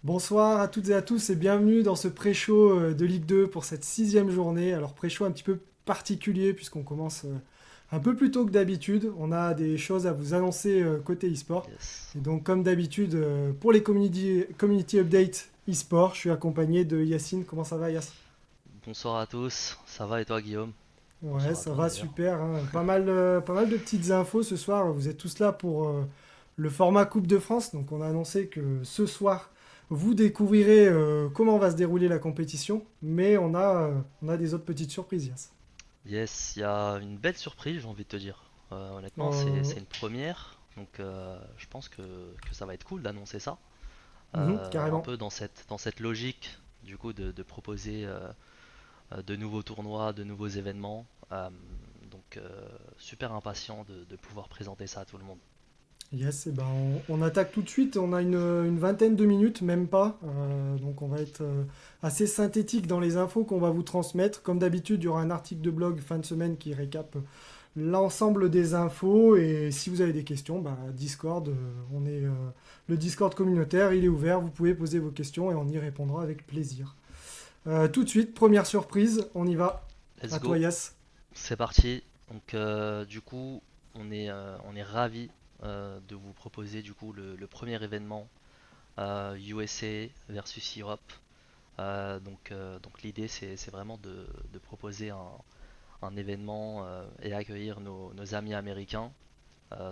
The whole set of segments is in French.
Bonsoir à toutes et à tous et bienvenue dans ce pré-show de Ligue 2 pour cette sixième journée. Alors pré-show un petit peu particulier puisqu'on commence un peu plus tôt que d'habitude. On a des choses à vous annoncer côté e-sport. Yes. Et donc comme d'habitude pour les community updates e-sport, je suis accompagné de Yacine. Comment ça va Yass? Bonsoir à tous, ça va et toi Guillaume? Ouais, Bonsoir à ça toi va d'ailleurs. super, hein. Pas mal de petites infos ce soir. Vous êtes tous là pour le format Coupe de France. Donc on a annoncé que ce soir, vous découvrirez comment va se dérouler la compétition. Mais on a des autres petites surprises, Yas. Yes, il y a une belle surprise, j'ai envie de te dire. Honnêtement, Euh, c'est une première, donc je pense que ça va être cool d'annoncer ça. Un carrément. peu dans cette logique du coup de proposer de nouveaux tournois, de nouveaux événements. Donc super impatient de pouvoir présenter ça à tout le monde. Yes, et ben on attaque tout de suite. On a une vingtaine de minutes, même pas. Donc on va être assez synthétique dans les infos qu'on va vous transmettre. Comme d'habitude, il y aura un article de blog fin de semaine qui récap l'ensemble des infos. Et si vous avez des questions, bah, Discord, le Discord communautaire, il est ouvert. Vous pouvez poser vos questions et on y répondra avec plaisir. Tout de suite, première surprise, on y va. Let's À toi, go, Yas. c'est parti. Donc du coup, on est ravi de vous proposer du coup le premier événement USA versus Europe. Donc l'idée c'est vraiment de proposer un événement et accueillir nos amis américains,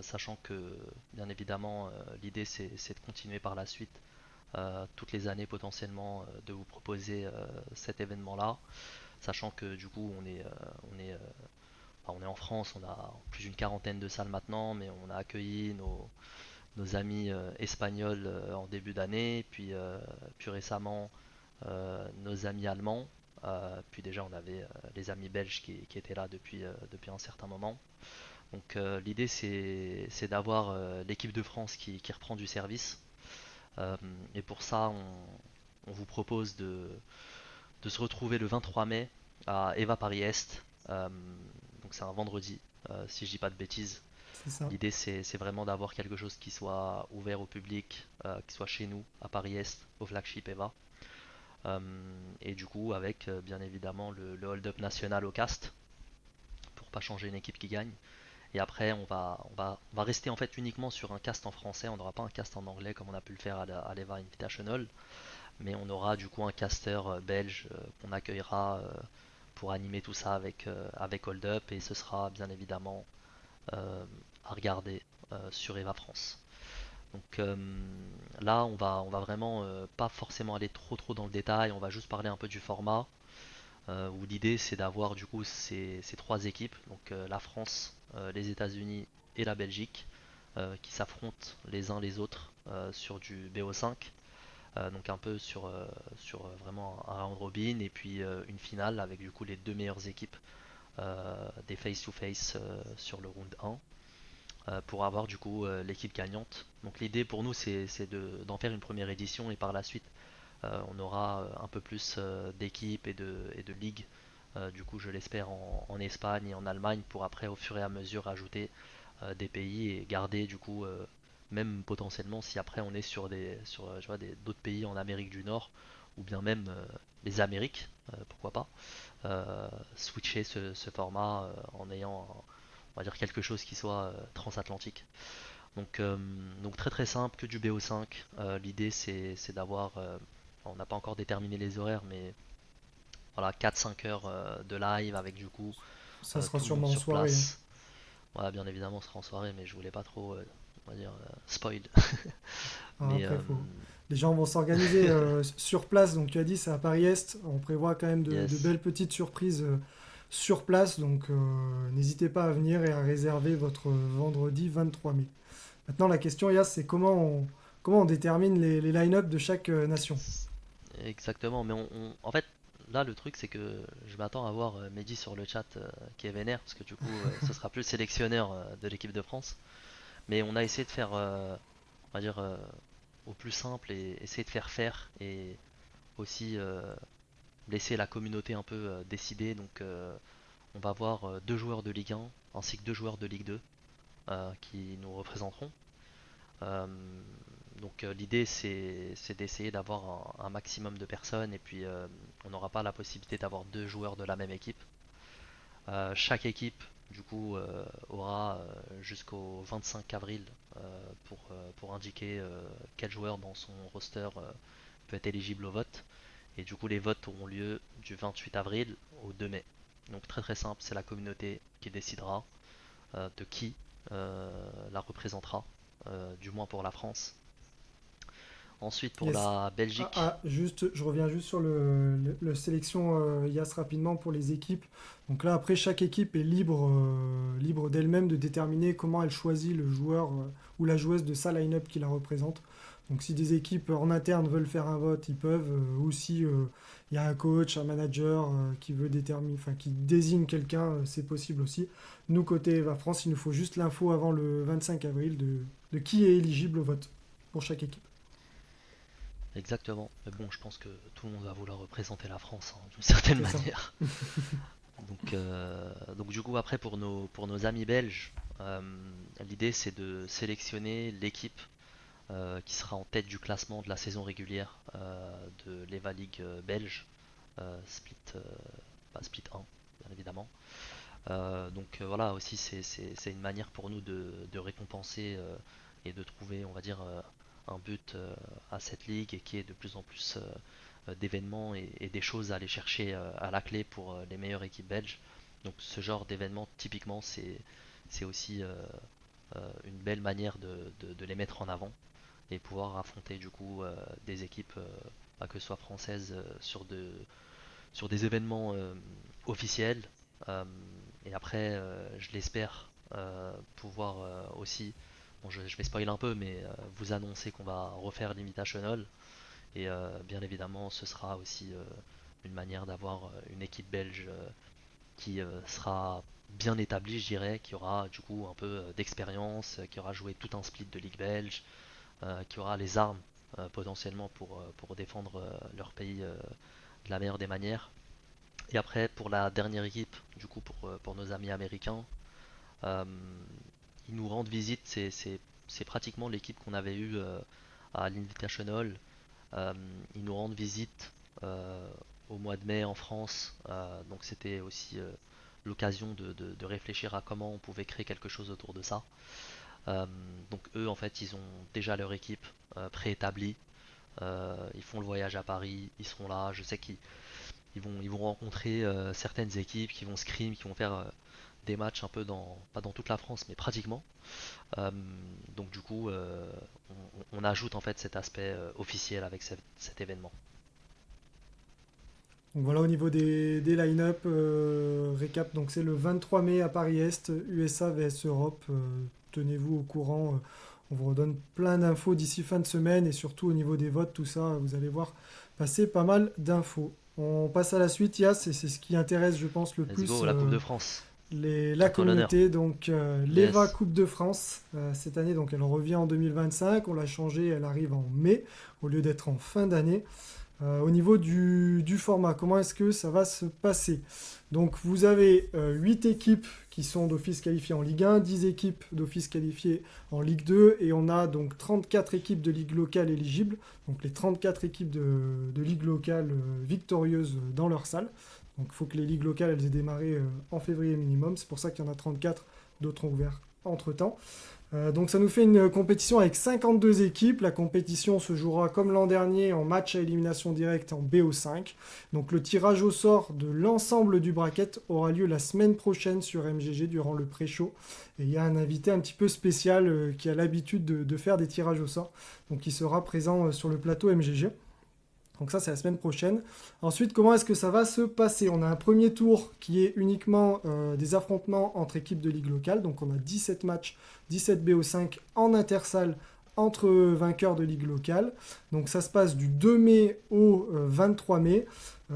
sachant que bien évidemment l'idée c'est de continuer par la suite toutes les années potentiellement de vous proposer cet événement-là, sachant que du coup on est, enfin, on est en France, on a plus d'une quarantaine de salles maintenant, mais on a accueilli nos amis espagnols en début d'année, puis récemment nos amis allemands. Puis déjà on avait les amis belges qui étaient là depuis un certain moment. Donc l'idée c'est d'avoir l'équipe de France qui reprend du service. Euh, et pour ça on vous propose de se retrouver le 23 mai à Eva Paris Est. Donc c'est un vendredi, si je dis pas de bêtises. C'est ça. L'idée c'est vraiment d'avoir quelque chose qui soit ouvert au public, qui soit chez nous à Paris Est, au flagship Eva. Euh, et du coup, avec bien évidemment le hold-up national au cast, pour pas changer une équipe qui gagne. Et après, on va rester en fait uniquement sur un cast en français. On n'aura pas un cast en anglais comme on a pu le faire à l'Eva Invitational. Mais on aura du coup un caster belge qu'on accueillera pour animer tout ça avec Hold Up. Et ce sera bien évidemment euh, à regarder sur Eva France. Donc là, on va vraiment pas forcément aller trop dans le détail. On va juste parler un peu du format, où l'idée c'est d'avoir du coup ces trois équipes, donc la France, les États-Unis et la Belgique, qui s'affrontent les uns les autres sur du BO5, donc un peu sur vraiment un round robin et puis une finale avec du coup les deux meilleures équipes des face-to-face sur le round 1 pour avoir du coup l'équipe gagnante. Donc l'idée pour nous c'est d'en faire une première édition et par la suite on aura un peu plus d'équipes et de ligues, du coup je l'espère en Espagne et en Allemagne pour après au fur et à mesure ajouter des pays et garder du coup même potentiellement si après on est sur tu vois, d'autres pays en Amérique du Nord ou bien même les Amériques, pourquoi pas, switcher ce format en ayant on va dire quelque chose qui soit transatlantique. Donc, donc très très simple, que du BO5. L'idée c'est d'avoir, on n'a pas encore déterminé les horaires, mais voilà 4-5 heures de live avec du coup Ça sera tout le monde sûrement en sur soirée, hein. place. Voilà, bien évidemment on sera en soirée, mais je voulais pas trop, on va dire, spoil. Alors Mais après, les gens vont s'organiser sur place. Donc tu as dit, c'est à Paris-Est. On prévoit quand même de yes, belles petites surprises sur place. Donc n'hésitez pas à venir et à réserver votre vendredi 23 mai. Maintenant, la question, Yas, c'est comment on détermine les line-up de chaque nation. exactement. Mais en fait, là le truc c'est que je m'attends à voir Mehdi sur le chat qui est vénère, parce que du coup ce sera plus le sélectionneur de l'équipe de France. Mais on a essayé de faire, on va dire, au plus simple et essayer de faire faire et aussi laisser la communauté un peu décider. Donc on va avoir deux joueurs de Ligue 1 ainsi que deux joueurs de Ligue 2 qui nous représenteront. Euh, L'idée c'est d'essayer d'avoir un maximum de personnes et puis on n'aura pas la possibilité d'avoir deux joueurs de la même équipe. Chaque équipe du coup aura jusqu'au 25 avril pour indiquer quel joueur dans son roster peut être éligible au vote. Et du coup les votes auront lieu du 28 avril au 2 mai. Donc très très simple, c'est la communauté qui décidera de qui la représentera, du moins pour la France. Ensuite pour Yes. la Belgique, Juste, je reviens juste sur le sélection IAS rapidement pour les équipes. Donc là, après, chaque équipe est libre d'elle-même de déterminer comment elle choisit le joueur ou la joueuse de sa line-up qui la représente. Donc si des équipes en interne veulent faire un vote, ils peuvent. Ou si il y a un coach, un manager qui veut déterminer, enfin qui désigne quelqu'un, c'est possible aussi. Nous, côté Eva France, il nous faut juste l'info avant le 25 avril de qui est éligible au vote pour chaque équipe. exactement. Mais bon, je pense que tout le monde va vouloir représenter la France hein, d'une certaine C'est ça. manière. Donc du coup après pour nos amis belges, euh, l'idée c'est de sélectionner l'équipe qui sera en tête du classement de la saison régulière de l'Eva League belge, split 1 bien évidemment. Voilà aussi c'est une manière pour nous de récompenser et de trouver on va dire un but à cette ligue et qui est de plus en plus d'événements et des choses à aller chercher à la clé pour les meilleures équipes belges. Donc ce genre d'événement typiquement c'est aussi une belle manière de les mettre en avant et pouvoir affronter du coup des équipes que ce soit françaises sur des événements officiels. Euh, et après, je l'espère pouvoir aussi, bon, je vais spoiler un peu, mais vous annoncer qu'on va refaire l'Invitational. Et bien évidemment, ce sera aussi une manière d'avoir une équipe belge qui sera bien établie, je dirais, qui aura du coup un peu d'expérience, qui aura joué tout un split de Ligue belge, qui aura les armes potentiellement pour défendre leur pays de la meilleure des manières. Et après, pour la dernière équipe, du coup, pour nos amis américains, euh, ils nous rendent visite. C'est pratiquement l'équipe qu'on avait eue à l'Invitational. Euh, Ils nous rendent visite au mois de mai en France. Donc, c'était aussi l'occasion de réfléchir à comment on pouvait créer quelque chose autour de ça. Euh, donc, eux, en fait, ils ont déjà leur équipe préétablie. Ils font le voyage à Paris. Ils seront là. Je sais ils vont rencontrer certaines équipes qui vont scrim, qui vont faire des matchs un peu pas dans toute la France, mais pratiquement. Euh, donc du coup, on ajoute en fait cet aspect officiel avec cet événement. Donc voilà au niveau des line-up, récap, donc c'est le 23 mai à Paris-Est, USA vs Europe. Tenez-vous au courant, on vous redonne plein d'infos d'ici fin de semaine et surtout au niveau des votes, tout ça, vous allez voir passer pas mal d'infos. On passe à la suite, Yas, et c'est ce qui intéresse, je pense, le Let's plus go, la Coupe de France. la À toi l'honneur. communauté. Donc l'EVA Yes. Coupe de France, cette année, donc elle revient en 2025, on l'a changée, elle arrive en mai au lieu d'être en fin d'année. Au niveau du format, comment est-ce que ça va se passer? Donc vous avez 8 équipes qui sont d'office qualifiées en Ligue 1, 10 équipes d'office qualifiées en Ligue 2 et on a donc 34 équipes de Ligue locale éligibles, donc les 34 équipes de Ligue locale victorieuses dans leur salle. Donc il faut que les ligues locales elles aient démarré en février minimum, c'est pour ça qu'il y en a 34, d'autres ont ouvert entre-temps. Donc ça nous fait une compétition avec 52 équipes. La compétition se jouera comme l'an dernier en match à élimination directe en BO5. Donc le tirage au sort de l'ensemble du bracket aura lieu la semaine prochaine sur MGG durant le pré-show. Et il y a un invité un petit peu spécial qui a l'habitude de faire des tirages au sort. Donc il sera présent sur le plateau MGG. Donc ça, c'est la semaine prochaine. Ensuite, comment est-ce que ça va se passer? On a un premier tour qui est uniquement des affrontements entre équipes de ligue locale. Donc on a 17 matchs, 17 BO5 en intersalle entre vainqueurs de ligue locale. Donc ça se passe du 2 mai au 23 mai.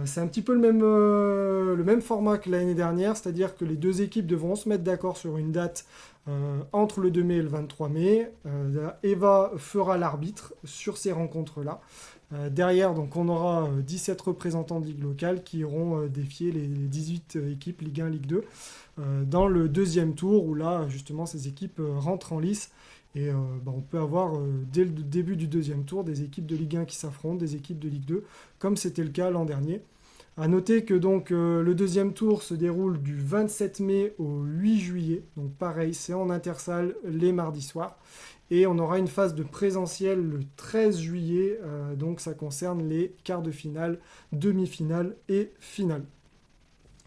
C'est un petit peu le même format que l'année dernière, c'est-à-dire que les deux équipes devront se mettre d'accord sur une date entre le 2 mai et le 23 mai. Eva fera l'arbitre sur ces rencontres-là. Derrière, donc, on aura 17 représentants de ligue locale qui iront défier les 18 équipes Ligue 1, Ligue 2 dans le deuxième tour où là, justement, ces équipes rentrent en lice Et on peut avoir dès le début du deuxième tour des équipes de Ligue 1 qui s'affrontent, des équipes de Ligue 2, comme c'était le cas l'an dernier. À noter que donc le deuxième tour se déroule du 27 mai au 8 juillet. Donc pareil, c'est en intersalle les mardis soirs. Et on aura une phase de présentiel le 13 juillet. Donc ça concerne les quarts de finale, demi-finale et finale.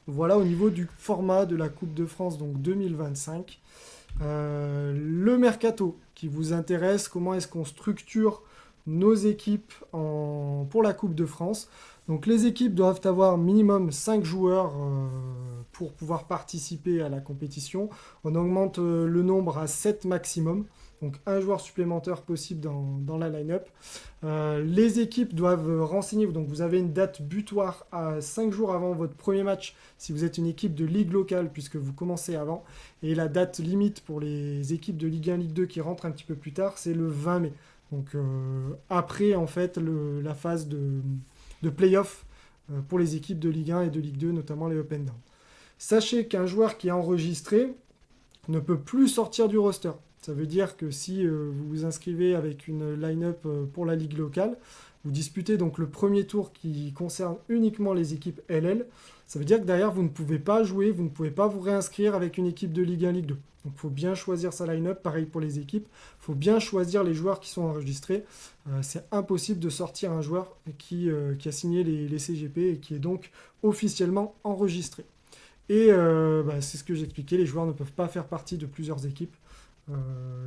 Voilà au niveau du format de la Coupe de France donc 2025. Le mercato qui vous intéresse, comment est-ce qu'on structure nos équipes pour la Coupe de France. Donc les équipes doivent avoir minimum 5 joueurs pour pouvoir participer à la compétition. On augmente le nombre à 7 maximum. Donc un joueur supplémentaire possible dans la line-up. Les équipes doivent renseigner, donc vous avez une date butoir à 5 jours avant votre premier match si vous êtes une équipe de ligue locale puisque vous commencez avant. Et la date limite pour les équipes de Ligue 1, Ligue 2 qui rentrent un petit peu plus tard, c'est le 20 mai. Donc après en fait la phase de play-off pour les équipes de Ligue 1 et de Ligue 2, notamment les up and down. Sachez qu'un joueur qui est enregistré ne peut plus sortir du roster. Ça veut dire que si vous vous inscrivez avec une line-up pour la ligue locale, vous disputez donc le premier tour qui concerne uniquement les équipes LL. Ça veut dire que derrière, vous ne pouvez pas jouer, vous ne pouvez pas vous réinscrire avec une équipe de Ligue 1, Ligue 2. Donc il faut bien choisir sa line-up, pareil pour les équipes. Il faut bien choisir les joueurs qui sont enregistrés. C'est impossible de sortir un joueur qui a signé les CGP et qui est donc officiellement enregistré. Et c'est ce que j'expliquais, les joueurs ne peuvent pas faire partie de plusieurs équipes.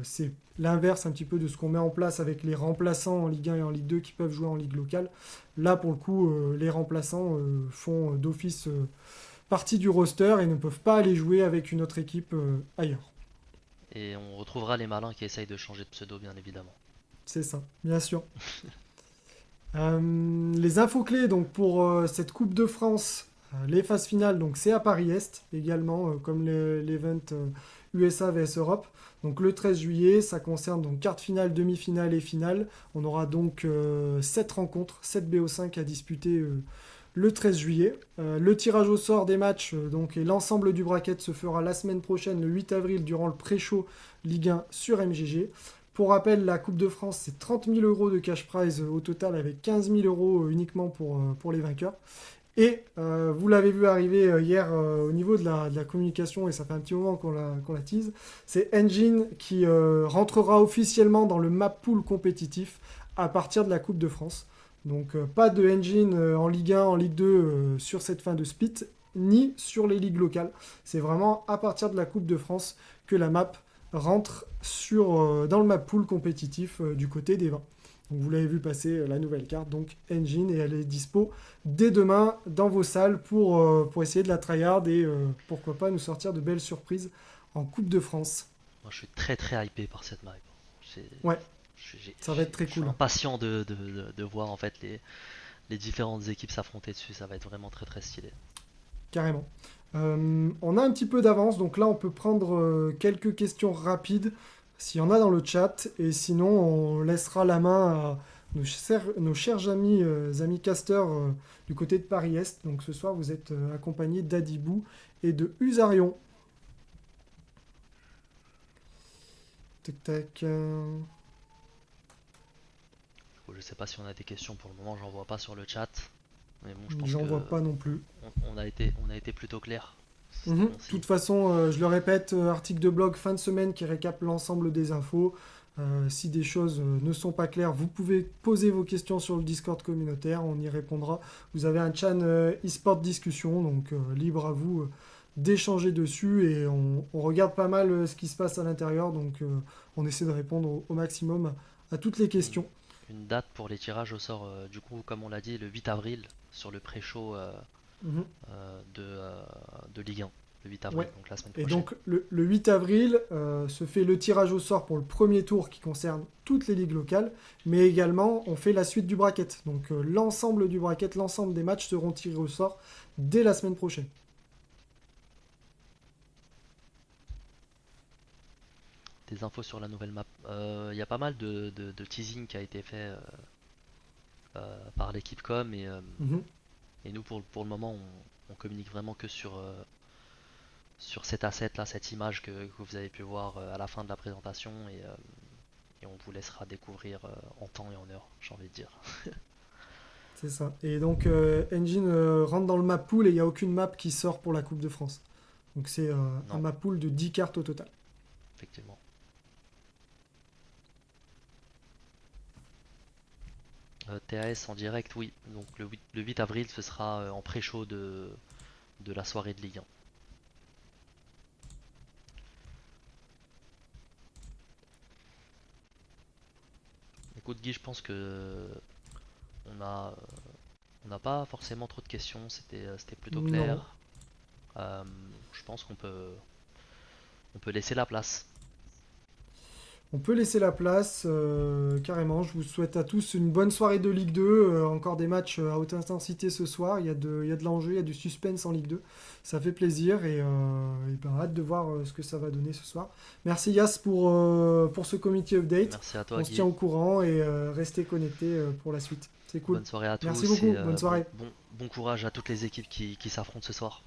C'est l'inverse un petit peu de ce qu'on met en place avec les remplaçants en Ligue 1 et en Ligue 2 qui peuvent jouer en Ligue locale. Là, pour le coup, les remplaçants font d'office partie du roster et ne peuvent pas aller jouer avec une autre équipe ailleurs. Et on retrouvera les malins qui essayent de changer de pseudo, bien évidemment. C'est ça, bien sûr. Les infos clés donc, pour cette Coupe de France, les phases finales, donc c'est à Paris-Est également, comme l'event USA vs Europe. Donc le 13 juillet, ça concerne donc quart de finale, demi-finale et finale. On aura donc 7 rencontres, 7 BO5 à disputer le 13 juillet. Le tirage au sort des matchs donc, et l'ensemble du bracket se fera la semaine prochaine, le 8 avril, durant le pré-show Ligue 1 sur MGG. Pour rappel, la Coupe de France, c'est 30 000 euros de cash prize au total, avec 15 000 euros uniquement pour les vainqueurs. Et vous l'avez vu arriver hier au niveau de la communication, et ça fait un petit moment qu'on la tease, c'est Engine qui rentrera officiellement dans le map pool compétitif à partir de la Coupe de France. Donc pas de Engine en Ligue 1, en Ligue 2 sur cette fin de split, ni sur les ligues locales. C'est vraiment à partir de la Coupe de France que la map rentre dans le map pool compétitif du côté des 20. Donc vous l'avez vu passer la nouvelle carte, donc Engine, et elle est dispo dès demain dans vos salles pour essayer de la tryhard et pourquoi pas nous sortir de belles surprises en Coupe de France. Moi, je suis très très hypé par cette map. Ouais, ça va être très Je suis cool. impatient de voir en fait les différentes équipes s'affronter dessus. Ça va être vraiment très très stylé. Carrément. On a un petit peu d'avance, donc là on peut prendre quelques questions rapides s'il y en a dans le chat, et sinon on laissera la main à nos chers amis casters du côté de Paris-Est. Donc ce soir vous êtes accompagnés d'Adibou et de Usarion. Tac tac. Je sais pas si on a des questions pour le moment, j'en vois pas sur le chat. Mais bon, je pense J'en que vois pas non plus. on a été plutôt clair. De toute façon, je le répète, article de blog fin de semaine qui récap l'ensemble des infos. Si des choses ne sont pas claires, vous pouvez poser vos questions sur le Discord communautaire, on y répondra. Vous avez un channel e-sport discussion, donc libre à vous d'échanger dessus, et on regarde pas mal ce qui se passe à l'intérieur, donc on essaie de répondre au maximum à toutes les questions. Une date pour les tirages au sort, du coup, comme on l'a dit, le 8 avril sur le pré-show de Ligue 1. Le 8 avril, Ouais. donc la semaine Et prochaine. donc le 8 avril se fait le tirage au sort pour le premier tour qui concerne toutes les ligues locales, mais également on fait la suite du bracket. Donc l'ensemble du bracket, l'ensemble des matchs seront tirés au sort dès la semaine prochaine. Des infos sur la nouvelle map. Il y a pas mal de teasing qui a été fait par l'équipe com, Mhm. et nous pour le moment on communique vraiment que sur cet asset là, cette image que vous avez pu voir à la fin de la présentation, et on vous laissera découvrir en temps et en heure, j'ai envie de dire. C'est ça. Et donc Engine rentre dans le map pool et il n'y a aucune map qui sort pour la Coupe de France. Donc c'est un Non, map pool de 10 cartes au total. effectivement. TAS en direct, oui. Donc le 8 avril, ce sera en pré-show de la soirée de Ligue 1. Écoute Guy, je pense que on a, on n'a pas forcément trop de questions, c'était plutôt Non. clair. Je pense on peut laisser la place. On peut laisser la place, carrément. Je vous souhaite à tous une bonne soirée de Ligue 2. Encore des matchs à haute intensité ce soir. Il y a de l'enjeu, il y a du suspense en Ligue 2. Ça fait plaisir et ben, hâte de voir ce que ça va donner ce soir. Merci Yas pour ce committee update. Merci à toi On se tient Guy. au courant et restez connectés pour la suite. C'est cool. Bonne soirée à Merci tous et beaucoup. Bonne soirée. bon courage à toutes les équipes qui s'affrontent ce soir.